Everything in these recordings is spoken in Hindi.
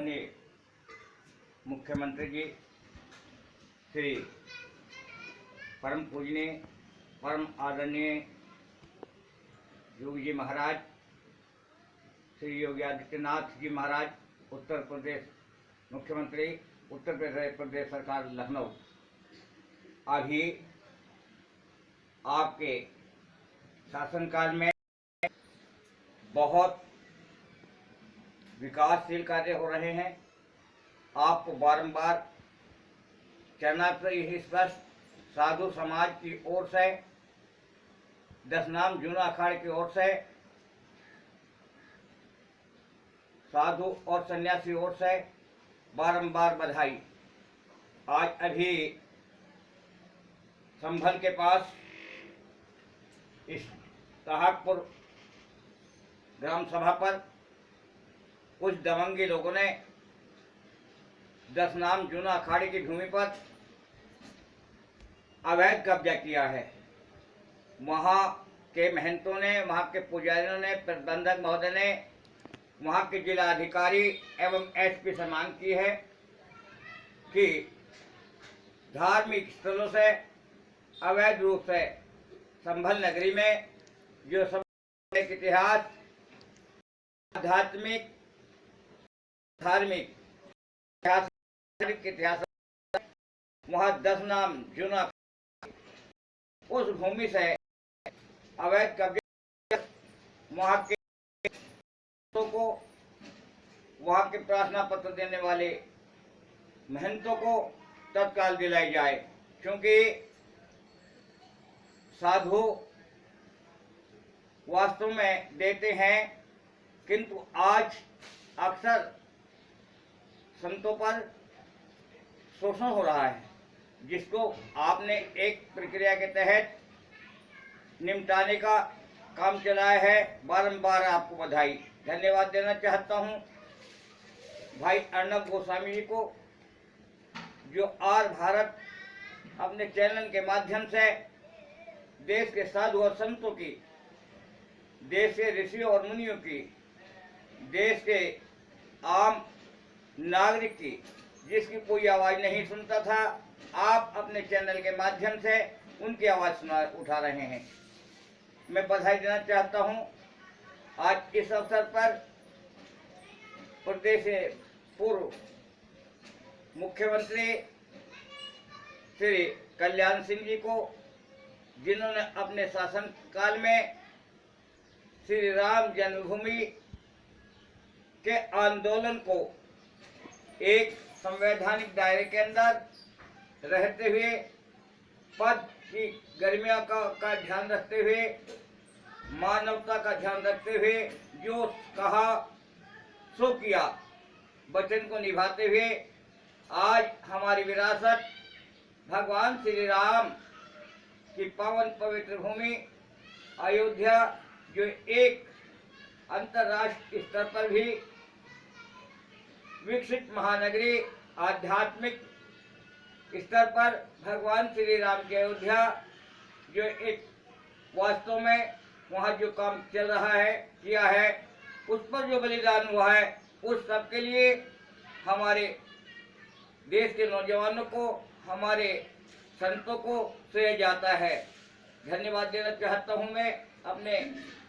माननीय मुख्यमंत्री जी श्री परम पूजनीय परम आदरणीय योगी जी महाराज, श्री योगी आदित्यनाथ जी महाराज, उत्तर प्रदेश मुख्यमंत्री, उत्तर प्रदेश सरकार लखनऊ, अभी आपके शासनकाल में बहुत विकासशील कार्य हो रहे हैं। आपको बारंबार कहना तो यही स्पष्ट, साधु समाज की ओर से, 10 नाम जूना अखाड़े की ओर से, साधु और सन्यासी ओर से बारंबार बधाई। आज अभी संभल के पास इस तहाकपुर ग्राम सभा पर कुछ दबंगी लोगों ने 10 नाम जूना अखाड़े की भूमि पर अवैध कब्जा किया है। वहाँ के महंतों ने, वहाँ के पुजारियों ने, प्रबंधक महोदय ने, वहाँ के जिला अधिकारी एवं एसपी से मांग की है कि धार्मिक स्थलों से अवैध रूप से संभल नगरी में जो सब इतिहास, आध्यात्मिक, धार्मिक इतिहास, वहाँ 10 नाम जूना उस भूमि से अवैध कब्जे, वहाँ के को, वहाँ के प्रार्थना पत्र देने वाले महंतों को तत्काल दिलाई जाए, क्योंकि साधु वास्तव में देते हैं, किंतु आज अक्सर संतों पर शोषण हो रहा है, जिसको आपने एक प्रक्रिया के तहत निपटाने का काम चलाया है। बारंबार आपको बधाई, धन्यवाद देना चाहता हूं भाई अर्णब गोस्वामी जी को, जो आर भारत अपने चैनल के माध्यम से देश के साधु और संतों की, देश के ऋषियों और मुनियों की, देश के आम नागरिक की, जिसकी कोई आवाज़ नहीं सुनता था, आप अपने चैनल के माध्यम से उनकी आवाज़ उठा रहे हैं। मैं बधाई देना चाहता हूं। आज इस अवसर पर प्रदेश के पूर्व मुख्यमंत्री श्री कल्याण सिंह जी को, जिन्होंने अपने शासनकाल में श्री राम जन्मभूमि के आंदोलन को एक संवैधानिक दायरे के अंदर रहते हुए, पद की गरिमा का ध्यान रखते हुए, मानवता का ध्यान रखते हुए जो कहा सो किया, वचन को निभाते हुए आज हमारी विरासत भगवान श्री राम की पावन पवित्र भूमि अयोध्या, जो एक अंतर्राष्ट्रीय स्तर पर भी विकसित महानगरी, आध्यात्मिक स्तर पर भगवान श्री राम की अयोध्या, जो एक वास्तव में वहाँ जो काम चल रहा है, किया है, उस पर जो बलिदान हुआ है, उस सब के लिए हमारे देश के नौजवानों को, हमारे संतों को श्रेय जाता है। धन्यवाद देना चाहता हूँ मैं अपने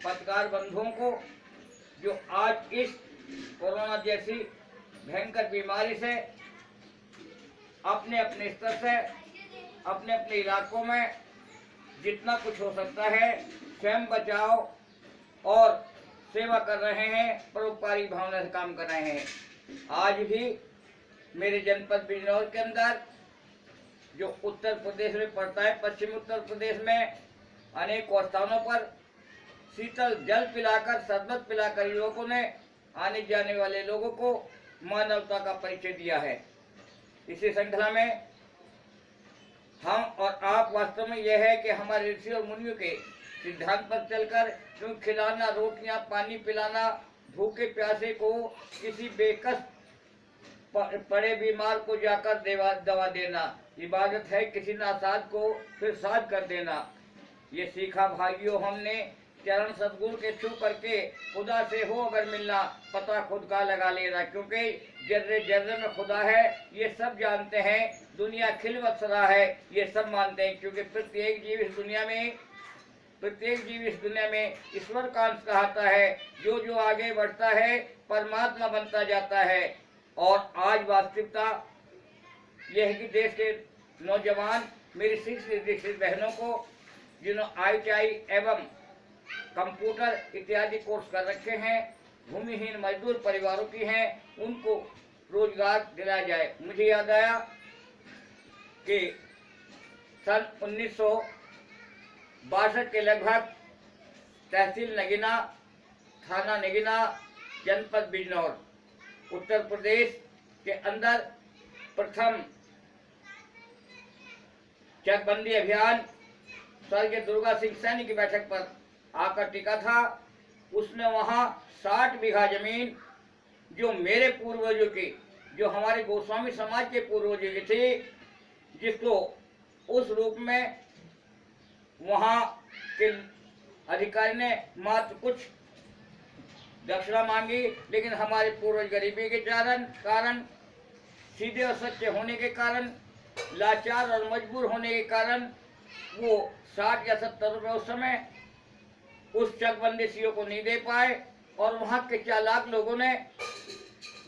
पत्रकार बंधुओं को, जो आज इस कोरोना जैसी भयंकर बीमारी से अपने अपने स्तर से, अपने अपने इलाकों में जितना कुछ हो सकता है स्वयं बचाव और सेवा कर रहे हैं, परोपकारी भावना से काम कर रहे हैं। आज भी मेरे जनपद बिजनौर के अंदर, जो उत्तर प्रदेश में पड़ता है, पश्चिम उत्तर प्रदेश में अनेक स्थानों पर शीतल जल पिलाकर, शरबत पिलाकर लोगों ने, आने जाने वाले लोगों को मानवता का परिचय दिया है। इसी श्रृंखला में हम और आप वास्तव में यह है कि हमारे ऋषि और मुनियों के सिद्धांत पर चलकर, क्यों खिलाना, रोटियां, पानी पिलाना, भूखे प्यासे को, किसी बेकस पड़े बीमार को जाकर दवा देना, इबादत है किसी नासाज को फिर साज कर देना। ये सीखा भाइयों हमने चरण सदगुरु के छू करके, खुदा से हो अगर मिलना, पता खुद का लगा लेना, क्योंकि जर्रे जर्रे में खुदा है, ये सब जानते हैं। दुनिया खिलवत सदा है, ये सब मानते हैं, क्योंकि प्रत्येक जीव इस दुनिया में ईश्वर का अंश कहलाता है। जो जो आगे बढ़ता है परमात्मा बनता जाता है। और आज वास्तविकता यह है कि देश के नौजवान, मेरी शिक्षित बहनों को जिन्होंने ITI एवं कंप्यूटर इत्यादि कोर्स कर रखे हैं, भूमिहीन मजदूर परिवारों की हैं, उनको रोजगार दिलाया जाए। मुझे याद आया कि सन 1962 के लगभग तहसील नगीना, थाना नगीना, जनपद बिजनौर, उत्तर प्रदेश के अंदर प्रथम चकबंदी अभियान स्वर्गीय दुर्गा सिंह सैनी की बैठक पर आकर टिका था। उसने वहां 60 बीघा जमीन जो मेरे पूर्वजों की, जो हमारे गोस्वामी समाज के पूर्वजों की थी, जिसको उस रूप में वहां के अधिकारी ने मात्र कुछ दक्षिणा मांगी, लेकिन हमारे पूर्वज गरीबी के कारण, सीधे और सच्चे होने के कारण, लाचार और मजबूर होने के कारण वो 60 या 70 रुपये उस समय उस चकबंदी सीओ को नहीं दे पाए। और वहाँ के चालाक लोगों ने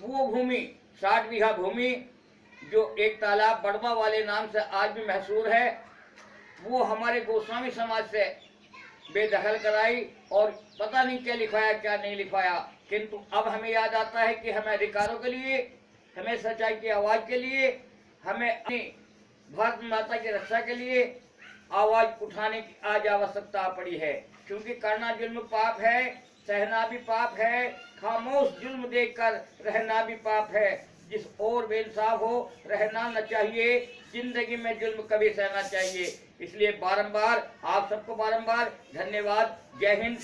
वो भूमि, 60 बीघा भूमि, जो एक तालाब बड़वा वाले नाम से आज भी मशहूर है, वो हमारे गोस्वामी समाज से बेदखल कराई। और पता नहीं क्या लिखवाया क्या नहीं लिखवाया, किंतु अब हमें याद आता है कि हमें अधिकारों के लिए, हमें सच्चाई की आवाज़ के लिए, हमें अपनी भारत माता की रक्षा के लिए आवाज़ उठाने की आज आवश्यकता पड़ी है। क्योंकि करना जुल्म पाप है, सहना भी पाप है, खामोश जुल्म देखकर रहना भी पाप है। जिस और बेइंसाफ हो रहना न चाहिए, जिंदगी में जुल्म कभी सहना चाहिए। इसलिए बारंबार आप सबको बारंबार धन्यवाद। जय हिंद।